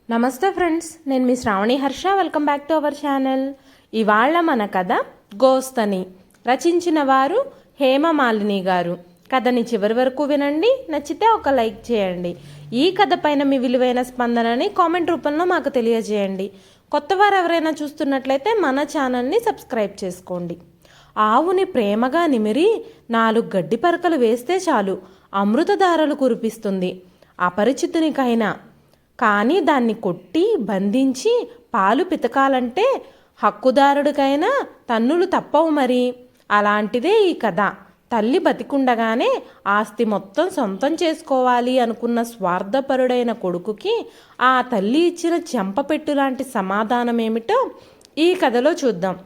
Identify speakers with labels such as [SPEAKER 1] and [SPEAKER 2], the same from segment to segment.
[SPEAKER 1] నమస్తే ఫ్రెండ్స్, నేను మీ Shravani Harsha. Welcome back to our channel. ఇవాళ మన కథ గోస్తని. రచించిన వారు హేమమాలిని గారు. కథని చివరి వరకు వినండి. నచ్చితే ఒక లైక్ చేయండి. ఈ కథ పైన మీ విలువైన స్పందనని కామెంట్ రూపంలో మాకు తెలియజేయండి. కొత్తవారు ఎవరైనా చూస్తున్నట్లయితే మన ఛానల్ని సబ్స్క్రైబ్ చేసుకోండి. ఆవుని ప్రేమగా నిమిరి 4 గడ్డి పరకలు వేస్తే చాలు అమృతధారలు కురిపిస్తుంది. అపరిచితునికైనా కానీ దాన్ని కొట్టి బంధించి పాలు పితకాలంటే హక్కుదారుడికైనా తన్నులు తప్పవు మరి. అలాంటిదే ఈ కథ. తల్లి బతికుండగానే ఆస్తి మొత్తం సొంతం చేసుకోవాలి అనుకున్న స్వార్థపరుడైన కొడుకుకి ఆ తల్లి ఇచ్చిన చెంపపెట్టు లాంటి సమాధానమేమిటో ఈ కథలో చూద్దాం.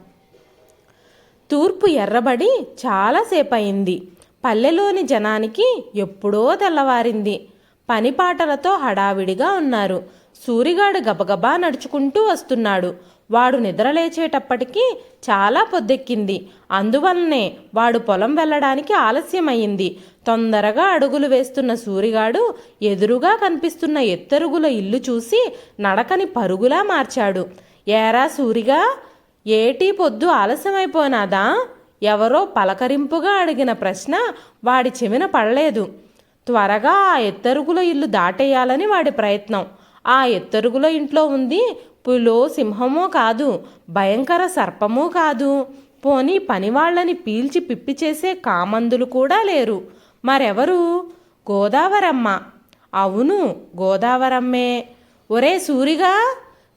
[SPEAKER 1] తూర్పు ఎర్రబడి చాలాసేపు అయింది. పల్లెలోని జనానికి ఎప్పుడో తెల్లవారింది. పనిపాటలతో హడావిడిగా ఉన్నారు. సూరిగాడు గబగబా నడుచుకుంటూ వస్తున్నాడు. వాడు నిద్రలేచేటప్పటికీ చాలా పొద్దెక్కింది. అందువల్లనే వాడు పొలం వెళ్ళడానికి ఆలస్యమయ్యింది. తొందరగా అడుగులు వేస్తున్న సూరిగాడు ఎదురుగా కనిపిస్తున్న ఎత్తరుగుల ఇల్లు చూసి నడకని పరుగులా మార్చాడు. ఏరా సూరిగా, ఏటీ పొద్దు ఆలస్యమైపోనాదా? ఎవరో పలకరింపుగా అడిగిన ప్రశ్న వాడి చెవిన పడలేదు. త్వరగా ఆ ఎత్తరుగుల ఇల్లు దాటేయాలని వాడి ప్రయత్నం. ఆ ఎత్తరుగుల ఇంట్లో ఉంది పులో సింహమో కాదు, భయంకర సర్పమూ కాదు, పోనీ పనివాళ్లని పీల్చి పిప్పి చేసే కామందులు కూడా లేరు. మరెవరు? గోదావరమ్మ. అవును, గోదావరమ్మే. ఒరే సూరిగా!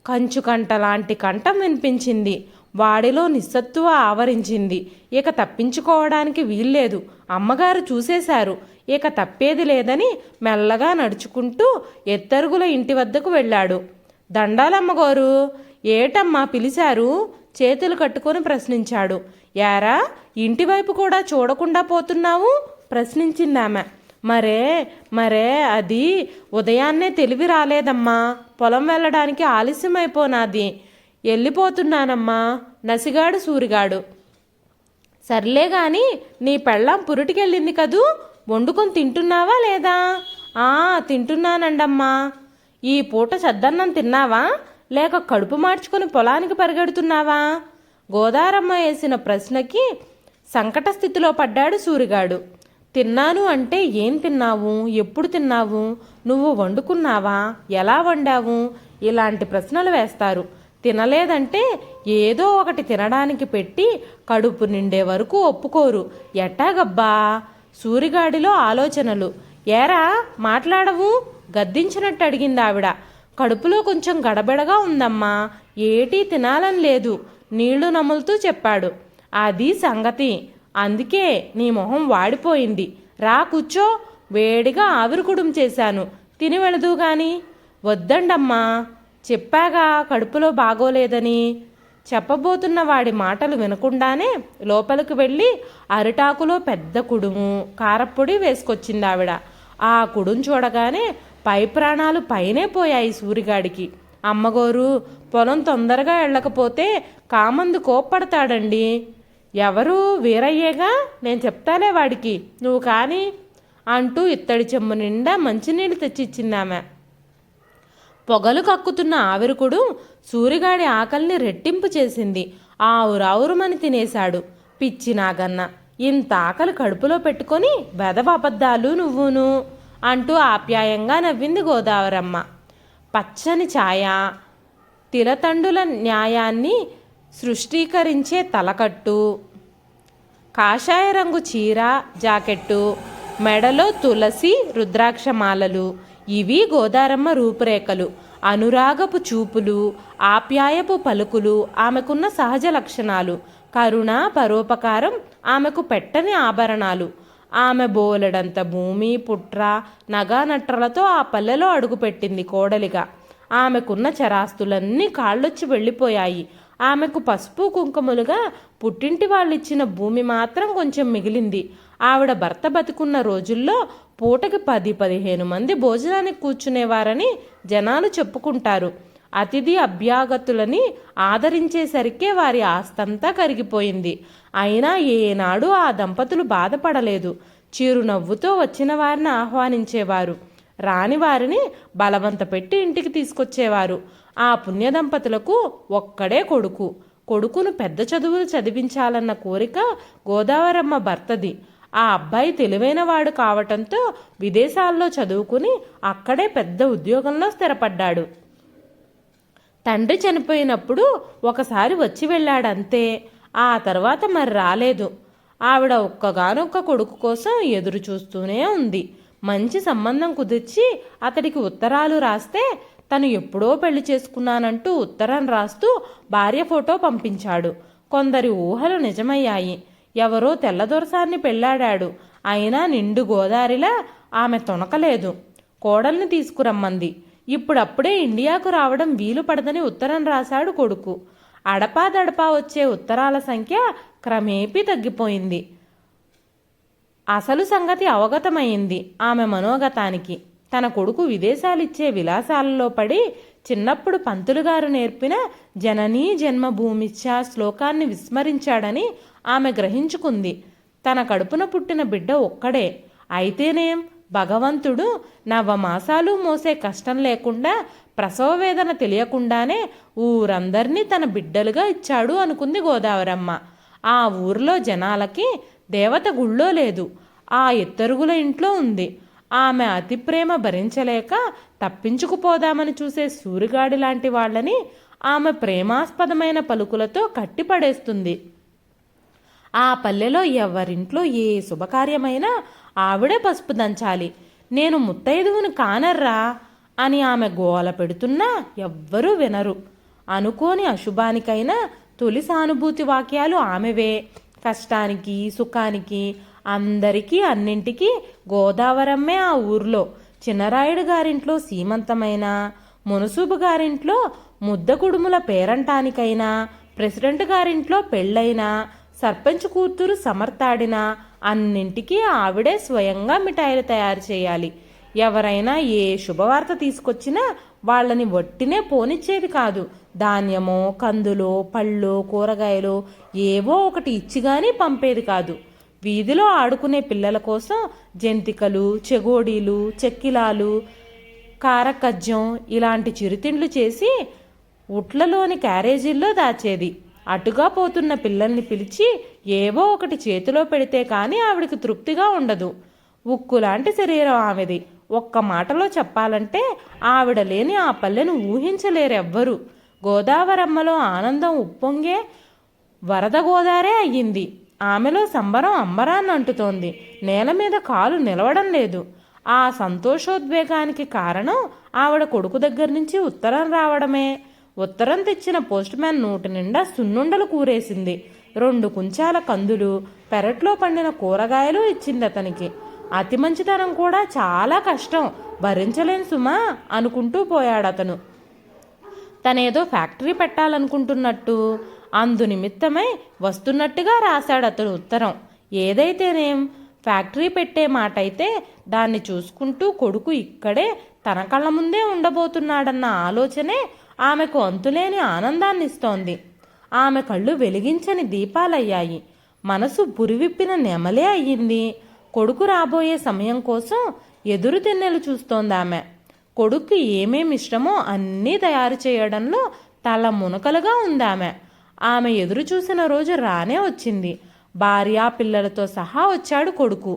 [SPEAKER 1] కంచుకంట లాంటి కంఠం వినిపించింది. వాడిలో నిస్సత్తువ ఆవరించింది. ఇక తప్పించుకోవడానికి వీల్లేదు. అమ్మగారు చూసేశారు. ఇక తప్పేది లేదని మెల్లగా నడుచుకుంటూ ఎత్తరుగుల ఇంటి వద్దకు వెళ్ళాడు. దండాలమ్మగారు! ఏటమ్మా పిలిచారు? చేతులు కట్టుకొని ప్రశ్నించాడు. యారా, ఇంటివైపు కూడా చూడకుండా పోతున్నావు? ప్రశ్నించిందామె. మరే అది ఉదయాన్నే తెలివి రాలేదమ్మా. పొలం వెళ్ళడానికి ఆలస్యమైపోనాది. వెళ్ళిపోతున్నానమ్మా, నసిగాడు సూరిగాడు. సర్లే గాని నీ పెళ్ళాం పురిటికెళ్ళింది కదూ, వండుకొని తింటున్నావా లేదా? తింటున్నానండమ్మా. ఈ పూట సద్దన్నం తిన్నావా, లేక కడుపు మార్చుకొని పొలానికి పరిగెడుతున్నావా? గోదారమ్మ వేసిన ప్రశ్నకి సంకట స్థితిలో పడ్డాడు సూరిగాడు. తిన్నాను అంటే ఏం తిన్నావు, ఎప్పుడు తిన్నావు, నువ్వు వండుకున్నావా, ఎలా వండావు, ఇలాంటి ప్రశ్నలు వేస్తారు. తినలేదంటే ఏదో ఒకటి తినడానికి పెట్టి కడుపు నిండే వరకు ఒప్పుకోరు. ఎట్టాగబ్బా? సూరిగాడిలో ఆలోచనలు. ఏరా మాట్లాడవు? గద్దించినట్టు అడిగింది ఆవిడ. కడుపులో కొంచెం గడబిడగా ఉందమ్మా, ఏటీ తినాలని లేదు, నీళ్లు నములుతూ చెప్పాడు. అది సంగతి. అందుకే నీ మొహం వాడిపోయింది. రా కూర్చో, వేడిగా ఆవిరికుడుం చేశాను, తిని వెళదు గాని. వద్దండమ్మా, చెప్పాగా కడుపులో బాగోలేదని. చెప్పబోతున్న వాడి మాటలు వినకుండానే లోపలికి వెళ్ళి అరిటాకులో పెద్ద కుడుము కారప్పొడి వేసుకొచ్చింది ఆవిడ. ఆ కుడుం చూడగానే పై ప్రాణాలు పైనే పోయాయి సూరిగాడికి. అమ్మగోరు, పొలం తొందరగా వెళ్ళకపోతే కామందు కోప్పడతాడండి. ఎవరు? వీరయ్యేగా, నేను చెప్తాలే వాడికి, నువ్వు కానీ అంటూ ఇత్తడి చెంబు నిండా మంచినీళ్ళు తెచ్చిచ్చిందామె. పొగలు కక్కుతున్న ఆవిరికుడు సూరిగాడి ఆకలిని రెట్టింపు చేసింది. ఆవురావురుమని తినేశాడు. పిచ్చి నాగన్న, ఇంత ఆకలి కడుపులో పెట్టుకొని వెధవ అబద్ధాలు నువ్వును అంటూ ఆప్యాయంగా నవ్వింది గోదావరమ్మ. పచ్చని ఛాయ, తిలతండుల న్యాయాన్ని సృష్టీకరించే తలకట్టు, కాషాయ రంగు చీర జాకెట్టు, మెడలో తులసి రుద్రాక్షమాలలు, ఇవి గోదారమ్మ రూపురేఖలు. అనురాగపు చూపులు, ఆప్యాయపు పలుకులు ఆమెకున్న సహజ లక్షణాలు. కరుణ, పరోపకారం ఆమెకు పెట్టని ఆభరణాలు. ఆమె బోలెడంత భూమి, పుట్ర, నగానట్రలతో ఆ పల్లెలో అడుగుపెట్టింది కోడలిగా. ఆమెకున్న చరాస్తులన్నీ కాళ్ళొచ్చి వెళ్ళిపోయాయి. ఆమెకు పసుపు కుంకుమలుగా పుట్టింటి వాళ్ళిచ్చిన భూమి మాత్రం కొంచెం మిగిలింది. ఆవిడ భర్త బతికున్న రోజుల్లో పూటకి 10-15 మంది భోజనానికి కూర్చునేవారని జనాలు చెప్పుకుంటారు. అతిథి అభ్యాగతులని ఆదరించేసరికే వారి ఆస్తంతా కరిగిపోయింది. అయినా ఏనాడు ఆ దంపతులు బాధపడలేదు. చిరునవ్వుతో వచ్చిన వారిని ఆహ్వానించేవారు. రాని వారిని బలవంత పెట్టి ఇంటికి తీసుకొచ్చేవారు. ఆ పుణ్యదంపతులకు ఒక్కడే కొడుకు. కొడుకును పెద్ద చదువులు చదివించాలన్న కోరిక గోదావరమ్మ భర్తది. ఆ అబ్బాయి తెలివైనవాడు కావటంతో విదేశాల్లో చదువుకుని అక్కడే పెద్ద ఉద్యోగంలో స్థిరపడ్డాడు. తండ్రి చనిపోయినప్పుడు ఒకసారి వచ్చి వెళ్ళాడంతే. ఆ తర్వాత మరి రాలేదు. ఆవిడ ఒక్కగానొక్క కొడుకు కోసం ఎదురు చూస్తూనే ఉంది. మంచి సంబంధం కుదిర్చి అతడికి ఉత్తరాలు రాస్తే తను ఎప్పుడో పెళ్లి చేసుకున్నానంటూ ఉత్తరం రాస్తూ భార్య ఫోటో పంపించాడు. కొందరి ఊహలు నిజమయ్యాయి. ఎవరో తెల్లదొరసాన్ని పెళ్లాడాడు. అయినా నిండు గోదారిలా ఆమె తొనకలేదు. కోడల్ని తీసుకురమ్మంది. ఇప్పుడప్పుడే ఇండియాకు రావడం వీలు పడదని ఉత్తరం రాశాడు కొడుకు. అడపాదడపా వచ్చే ఉత్తరాల సంఖ్య క్రమేపీ తగ్గిపోయింది. అసలు సంగతి అవగతమైంది ఆమె మనోగతానికి. తన కొడుకు విదేశాలిచ్చే విలాసాలలో పడి చిన్నప్పుడు పంతులుగారు నేర్పిన జననీ జన్మభూమిచ్చ శ్లోకాన్ని విస్మరించాడని ఆమె గ్రహించుకుంది. తన కడుపున పుట్టిన బిడ్డ ఒక్కడే. అయితేనేం, భగవంతుడు నవమాసాలు మోసే కష్టం లేకుండా, ప్రసవ వేదన తెలియకుండానే ఊరందరినీ తన బిడ్డలుగా ఇచ్చాడు అనుకుంది గోదావరమ్మ. ఆ ఊర్లో జనాలకి దేవత గుళ్ళో లేదు, ఆ ఇత్తరుగుల ఇంట్లో ఉంది. ఆమె అతి ప్రేమ భరించలేక తప్పించుకుపోదామని చూసే సూరిగాడి లాంటి వాళ్ళని ఆమె ప్రేమాస్పదమైన పలుకులతో కట్టిపడేస్తుంది. ఆ పల్లెలో ఎవరింట్లో ఏ శుభకార్యమైనా ఆవిడే పసుపు దంచాలి. నేను ముత్తైదువును కానర్రా అని ఆమె గోల పెడుతున్నా ఎవ్వరూ వినరు. అనుకోని అశుభానికైనా తొలి సానుభూతి వాక్యాలు ఆమెవే. కష్టానికి సుఖానికి అందరికీ అన్నింటికీ గోదావరమ్మే ఆ ఊర్లో. చిన్నరాయుడు గారింట్లో సీమంతమైనా, మునసూబు గారింట్లో ముద్ద కుడుముల పేరంటానికైనా, ప్రెసిడెంట్ గారింట్లో పెళ్ళైనా, సర్పంచ్ కూతురు సమర్థాడినా అన్నింటికీ ఆవిడే స్వయంగా మిఠాయిలు తయారు చేయాలి. ఎవరైనా ఏ శుభవార్త తీసుకొచ్చినా వాళ్ళని వట్టినే పోనిచ్చేది కాదు. ధాన్యమో కందులో పళ్ళు కూరగాయలు ఏవో ఒకటి ఇచ్చిగాని పంపేది కాదు. వీధిలో ఆడుకునే పిల్లల కోసం జంతికలు, చెగోడీలు, చెక్కిలాలు, కారకజ్జం ఇలాంటి చిరుతిండ్లు చేసి ఉట్లలోని క్యారేజీల్లో దాచేది. అటుగా పోతున్న పిల్లల్ని పిలిచి ఏవో ఒకటి చేతిలో పెడితే కానీ ఆవిడికి తృప్తిగా ఉండదు. ఉక్కులాంటి శరీరం ఆమెది. ఒక్క మాటలో చెప్పాలంటే ఆవిడ లేని ఆ పల్లెను ఊహించలేరెవ్వరు. గోదావరమ్మలో ఆనందం ఉప్పొంగే వరద గోదారే అయ్యింది. ఆమెలో సంబరం అంబరాన్ని అంటుతోంది. నేల మీద కాలు నిలవడం లేదు. ఆ సంతోషోద్వేగానికి కారణం ఆవిడ కొడుకు దగ్గర నుంచి ఉత్తరం రావడమే. ఉత్తరం తెచ్చిన పోస్ట్ మ్యాన్ నోటి నిండా సున్నుండలు కూరేసింది. 2 కుంచాల కందులు, పెరట్లో పండిన కూరగాయలు ఇచ్చింది అతనికి. అతి మంచితనం కూడా చాలా కష్టం, భరించలేను సుమా అనుకుంటూ పోయాడతను. తనేదో ఫ్యాక్టరీ పెట్టాలనుకుంటున్నట్టు, అందు నిమిత్తమై వస్తున్నట్టుగా రాశాడతను ఉత్తరం. ఏదైతేనేం, ఫ్యాక్టరీ పెట్టే మాట అయితే దాన్ని చూసుకుంటూ కొడుకు ఇక్కడే తన కళ్ళ ముందే ఉండబోతున్నాడన్న ఆలోచనే ఆమెకు అంతులేని ఆనందాన్నిస్తోంది. ఆమె కళ్ళు వెలిగించని దీపాలయ్యాయి. మనసు పురివిప్పిన నెమలే అయ్యింది. కొడుకు రాబోయే సమయం కోసం ఎదురు తెన్నెలు చూస్తోందామె. కొడుక్కి ఏమేమి ఇష్టమో అన్నీ తయారు చేయడంలో తల మునకలుగా ఉందామె. ఆమె ఎదురు చూసిన రోజు రానే వచ్చింది. భార్య పిల్లలతో సహా వచ్చాడు కొడుకు.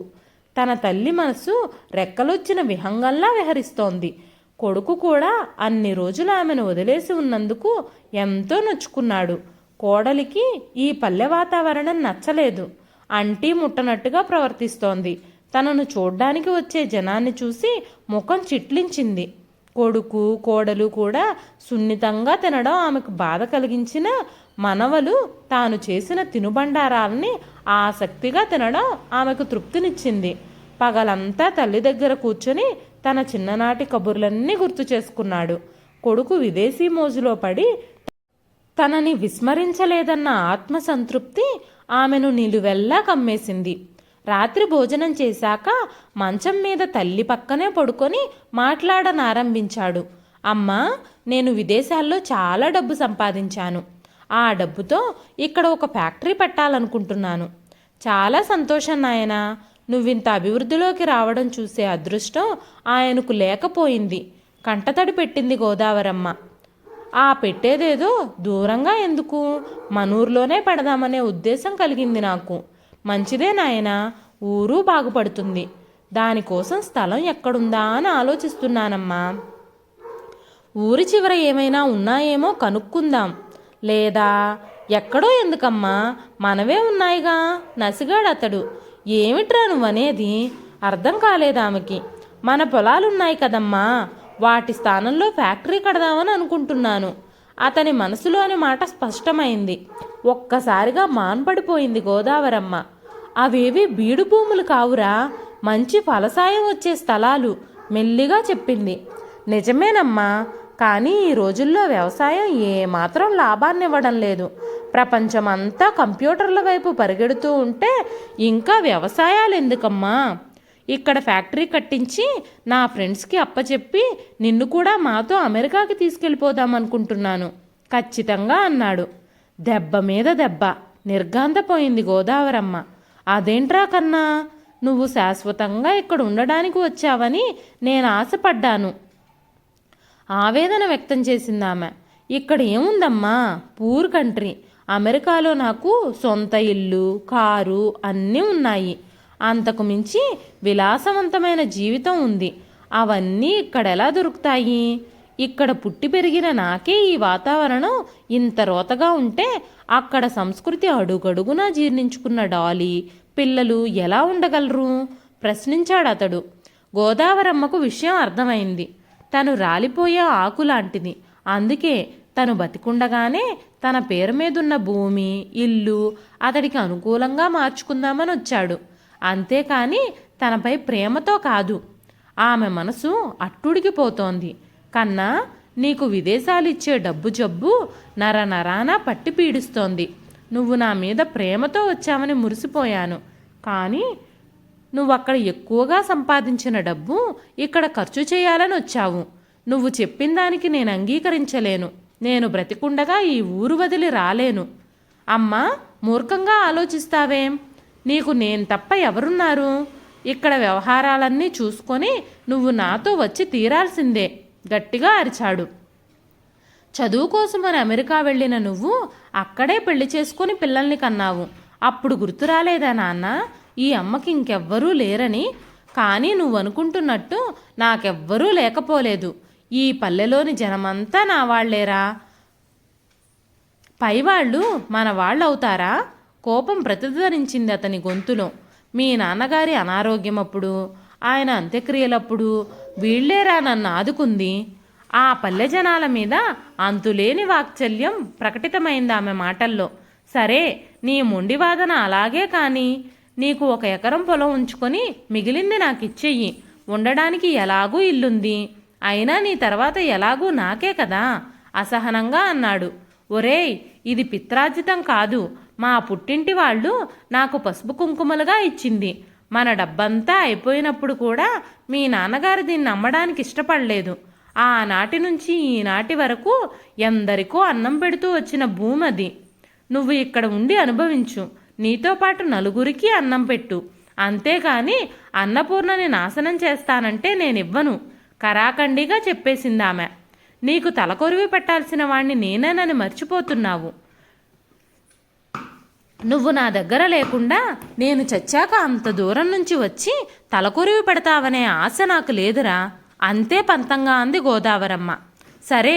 [SPEAKER 1] తన తల్లి మనసు రెక్కలొచ్చిన విహంగంలా విహరిస్తోంది. కొడుకు కూడా అన్ని రోజులు ఆమెను వదిలేసి ఉన్నందుకు ఎంతో నొచ్చుకున్నాడు. కోడలికి ఈ పల్లె వాతావరణం నచ్చలేదు. అంటీ ముట్టనట్టుగా ప్రవర్తిస్తోంది. తనను చూడ్డానికి వచ్చే జనాన్ని చూసి ముఖం చిట్లించింది. కొడుకు కోడలు కూడా సున్నితంగా తినడం ఆమెకు బాధ కలిగించిన మనవలు తాను చేసిన తినుబండారాలని ఆసక్తిగా తినడం ఆమెకు తృప్తినిచ్చింది. పగలంతా తల్లి దగ్గర కూర్చొని తన చిన్ననాటి కబుర్లన్నీ గుర్తు చేసుకున్నాడు. కొడుకు విదేశీ మోజులో పడి తనని విస్మరించలేదన్న ఆత్మసంతృప్తి ఆమెను నిలువెల్లా కమ్మేసింది. రాత్రి భోజనం చేశాక మంచం మీద తల్లి పక్కనే పడుకొని మాట్లాడనారంభించాడు. అమ్మా, నేను విదేశాల్లో చాలా డబ్బు సంపాదించాను. ఆ డబ్బుతో ఇక్కడ ఒక ఫ్యాక్టరీ పెట్టాలనుకుంటున్నాను. చాలా సంతోషం నాయనా. నువ్వింత అభివృద్ధిలోకి రావడం చూసే అదృష్టం ఆయనకు లేకపోయింది. కంటతడి పెట్టింది గోదావరమ్మ. ఆ పెట్టేదేదో దూరంగా ఎందుకు, మనూరులోనే పెడదామనే ఉద్దేశం కలిగింది నాకు. మంచిదే నాయనా, ఊరు బాగుపడుతుంది. దానికోసం స్థలం ఎక్కడుందా అని ఆలోచిస్తున్నానమ్మా. ఊరి చివర ఏమైనా ఉన్నాయేమో కనుక్కుందాం. లేదా ఎక్కడో ఎందుకమ్మా, మనవే ఉన్నాయిగా. నసిగాడతడు. ఏమిట్రా నువ్వనేది? అర్థం కాలేదామెకి. మన పొలాలున్నాయి కదమ్మా, వాటి స్థానంలో ఫ్యాక్టరీ కడదామని అనుకుంటున్నాను. అతని మనసులోని మాట స్పష్టమైంది. ఒక్కసారిగా మాన్పడిపోయింది గోదావరమ్మ. అవేవి బీడు భూములు కావురా, మంచి ఫలసాయం వచ్చే స్థలాలు, మెల్లిగా చెప్పింది. నిజమేనమ్మా, కానీ ఈ రోజుల్లో వ్యవసాయం ఏమాత్రం లాభాన్నివ్వడం లేదు. ప్రపంచమంతా కంప్యూటర్ల వైపు పరిగెడుతూ ఉంటే ఇంకా వ్యవసాయాలు ఎందుకమ్మా? ఇక్కడ ఫ్యాక్టరీ కట్టించి నా ఫ్రెండ్స్కి అప్పచెప్పి నిన్ను కూడా మాతో అమెరికాకి తీసుకెళ్ళిపోదామనుకుంటున్నాను ఖచ్చితంగా అన్నాడు. దెబ్బ మీద దెబ్బ నిర్గాంతపోయింది గోదావరమ్మ. అదేంట్రా కన్నా, నువ్వు శాశ్వతంగా ఇక్కడ ఉండడానికి వచ్చావని నేను ఆశపడ్డాను. ఆవేదన వ్యక్తం చేసిందామె. ఇక్కడ ఏముందమ్మా, పూర్ కంట్రీ. అమెరికాలో నాకు సొంత ఇల్లు, కారు అన్నీ ఉన్నాయి. అంతకు మించి విలాసవంతమైన జీవితం ఉంది. అవన్నీ ఇక్కడ ఎలా దొరుకుతాయి? ఇక్కడ పుట్టి పెరిగిన నాకే ఈ వాతావరణం ఇంత రోతగా ఉంటే అక్కడ సంస్కృతి అడుగడుగునా జీర్ణించుకున్న డాలీ పిల్లలు ఎలా ఉండగలరు? ప్రశ్నించాడు అతడు. గోదావరమ్మకు విషయం అర్థమైంది. తను రాలిపోయే ఆకులాంటిది. అందుకే తను బతికుండగానే తన పేరు మీదున్న భూమి, ఇల్లు అతడికి అనుకూలంగా మార్చుకుందామని వచ్చాడు. అంతేకాని తనపై ప్రేమతో కాదు. ఆమె మనసు అట్టుడికిపోతోంది. కన్నా, నీకు విదేశాలిచ్చే డబ్బు జబ్బు నరనరాన పట్టి పీడిస్తోంది. నువ్వు నా మీద ప్రేమతో వచ్చావని మురిసిపోయాను. కానీ నువ్వక్కడ ఎక్కువగా సంపాదించిన డబ్బు ఇక్కడ ఖర్చు చేయాలని వచ్చావు. నువ్వు చెప్పిన దానికి నేను అంగీకరించలేను. నేను బ్రతికుండగా ఈ ఊరు వదిలి రాలేను. అమ్మా, మూర్ఖంగా ఆలోచిస్తావేం? నీకు నేను తప్ప ఎవరున్నారు? ఇక్కడ వ్యవహారాలన్నీ చూసుకొని నువ్వు నాతో వచ్చి తీరాల్సిందే గట్టిగా అరిచాడు. చదువు కోసమని అమెరికా వెళ్ళిన నువ్వు అక్కడే పెళ్లి చేసుకుని పిల్లల్ని కన్నావు. అప్పుడు గుర్తు రాలేదా నాన్న, ఈ అమ్మకి ఇంకెవ్వరూ లేరని? కానీ నువ్వు అనుకుంటున్నట్టు నాకెవ్వరూ లేకపోలేదు. ఈ పల్లెలోని జనమంతా నా వాళ్లేరా. పైవాళ్ళు మన వాళ్ళవుతారా? కోపం ప్రతిధ్వనించింది అతని గొంతులో. మీ నాన్నగారి అనారోగ్యమప్పుడు, ఆయన అంత్యక్రియలప్పుడు వీళ్లేరా నన్ను ఆదుకుంది. ఆ పల్లె జనాల మీద అంతులేని వాత్సల్యం ప్రకటితమైంది ఆమె మాటల్లో. సరే, నీ మొండివాదన అలాగే కానీ నీకు 1 ఎకరం పొలం ఉంచుకొని మిగిలింది నాకు ఇచ్చెయ్యి. ఉండడానికి ఎలాగూ ఇల్లుంది. అయినా నీ తర్వాత ఎలాగూ నాకే కదా, అసహనంగా అన్నాడు. ఒరేయ్, ఇది పిత్రార్జితం కాదు. మా పుట్టింటి వాళ్ళు నాకు పసుపు కుంకుమలుగా ఇచ్చింది. మన డబ్బంతా అయిపోయినప్పుడు కూడా మీ నాన్నగారు దీన్ని అమ్మడానికి ఇష్టపడలేదు. ఆనాటి నుంచి ఈనాటి వరకు ఎందరికో అన్నం పెడుతూ వచ్చిన భూమి అది. నువ్వు ఇక్కడ ఉండి అనుభవించు. నీతో పాటు నలుగురికి అన్నం పెట్టు. అంతేకాని అన్నపూర్ణని నాశనం చేస్తానంటే నేనివ్వను, కరాఖండిగా చెప్పేసిందామె. నీకు తలకొరివి పెట్టాల్సిన వాణ్ణి నేనేనని మర్చిపోతున్నావు. నువ్వు నా దగ్గర లేకుండా నేను చచ్చాక అంత దూరం నుంచి వచ్చి తలకొరివి పెడతావనే ఆశ నాకు లేదురా. అంతే పంతంగా అంది గోదావరమ్మ. సరే,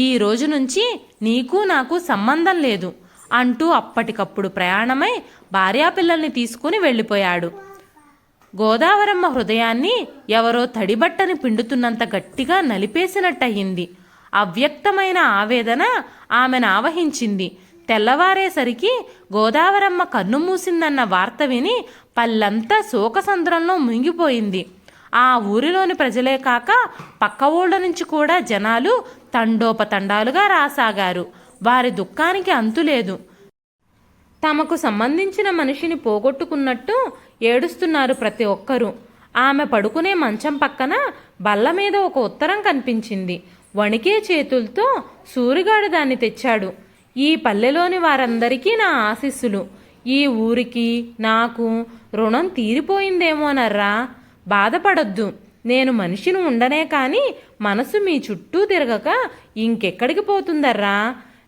[SPEAKER 1] ఈ రోజు నుంచి నీకు నాకు సంబంధం లేదు అంటూ అప్పటికప్పుడు ప్రయాణమై భార్యాపిల్లల్ని తీసుకుని వెళ్ళిపోయాడు. గోదావరమ్మ హృదయాన్ని ఎవరో తడిబట్టని పిండుతున్నంత గట్టిగా నలిపేసినట్టయింది. అవ్యక్తమైన ఆవేదన ఆమెను ఆవహించింది. తెల్లవారేసరికి గోదావరమ్మ కన్ను మూసిందన్న వార్త విని పల్లంతా శోకసంద్రంలో మునిగిపోయింది. ఆ ఊరిలోని ప్రజలే కాక పక్క ఊళ్ళ నుంచి కూడా జనాలు తండోపతండాలుగా రాసాగారు. వారి దుఃఖానికి అంతులేదు. తమకు సంబంధించిన మనిషిని పోగొట్టుకున్నట్టు ఏడుస్తున్నారు ప్రతి ఒక్కరూ. ఆమె పడుకునే మంచం పక్కన బల్ల మీద ఒక ఉత్తరం కనిపించింది. వణికే చేతులతో సూరిగాడు దాన్ని తెచ్చాడు. ఈ పల్లెలోని వారందరికీ నా ఆశీస్సులు. ఈ ఊరికి నాకు రుణం తీరిపోయిందేమోనర్రా. బాధపడొద్దు. నేను మనిషిని ఉండనే కాని మనసు మీ చుట్టూ తిరగక ఇంకెక్కడికి పోతుందర్రా.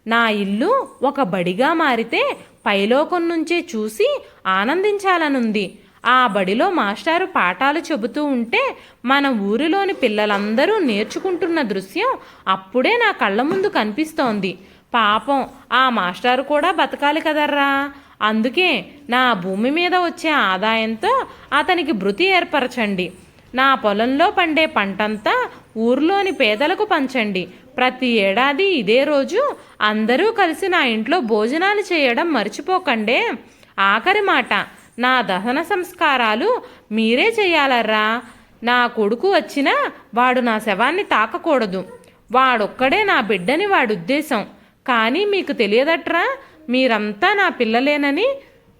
[SPEAKER 1] నా ఇల్లు ఒక బడిగా మారితే పైలోకం నుంచే చూసి ఆనందించాలనుంది. ఆ బడిలో మాస్టారు పాఠాలు చెబుతూ ఉంటే మన ఊరిలోని పిల్లలందరూ నేర్చుకుంటున్న దృశ్యం అప్పుడే నా కళ్ళ ముందు కనిపిస్తోంది. పాపం ఆ మాస్టారు కూడా బతకాలి కదర్రా. అందుకే నా భూమి మీద వచ్చే ఆదాయంతో అతనికి భృతి ఏర్పరచండి. నా పొలంలో పండే పంటంతా ఊర్లోని పేదలకు పంచండి. ప్రతి ఏడాది ఇదే రోజు అందరూ కలిసి నా ఇంట్లో భోజనాలు చేయడం మర్చిపోకండే. ఆఖరి మాట, నా దహన సంస్కారాలు మీరే చెయ్యాలర్రా. నా కొడుకు వచ్చినా వాడు నా శవాన్ని తాకకూడదు. వాడొక్కడే నా బిడ్డని వాడి ఉద్దేశం. కానీ మీకు తెలియదట్రా, మీరంతా నా పిల్లలేనని.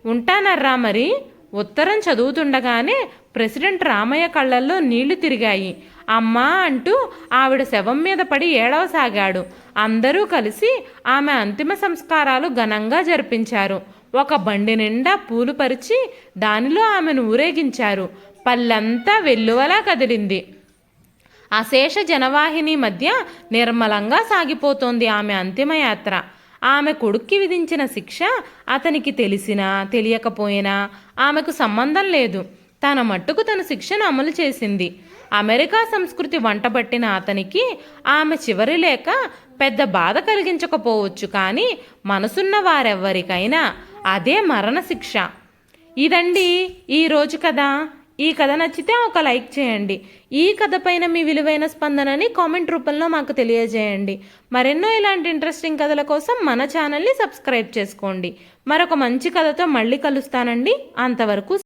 [SPEAKER 1] ఉంటానర్రా మరి. ఉత్తరం చదువుతుండగానే ప్రెసిడెంట్ రామయ్య కళ్ళల్లో నీళ్లు తిరిగాయి. అమ్మా అంటూ ఆవిడ శవం మీద పడి ఏడవసాగాడు. అందరూ కలిసి ఆమె అంతిమ సంస్కారాలు ఘనంగా జరిపించారు. ఒక బండి నిండా పూలు పరిచి దానిలో ఆమెను ఊరేగించారు. పల్లెంతా వెల్లువలా కదిలింది. అశేష జనవాహిని మధ్య నిర్మలంగా సాగిపోతోంది ఆమె అంతిమయాత్ర. ఆమె కొడుక్కి విధించిన శిక్ష అతనికి తెలిసినా తెలియకపోయినా ఆమెకు సంబంధం లేదు. తన మట్టుకు తన శిక్షను అమలు చేసింది. అమెరికా సంస్కృతి వంటబట్టిన అతనికి ఆమె చివరి లేఖ పెద్ద బాధ కలిగించకపోవచ్చు, కానీ మనసున్న వారెవ్వరికైనా అదే మరణశిక్ష. ఇదండి ఈరోజు కథ. ఈ కథ నచ్చితే ఒక లైక్ చేయండి. ఈ కథ పైన మీ విలువైన స్పందనని కామెంట్ రూపంలో మాకు తెలియజేయండి. మరెన్నో ఇలాంటి ఇంట్రెస్టింగ్ కథల కోసం మన ఛానల్ని సబ్స్క్రైబ్ చేసుకోండి. మరొక మంచి కథతో మళ్ళీ కలుస్తానండి. అంతవరకు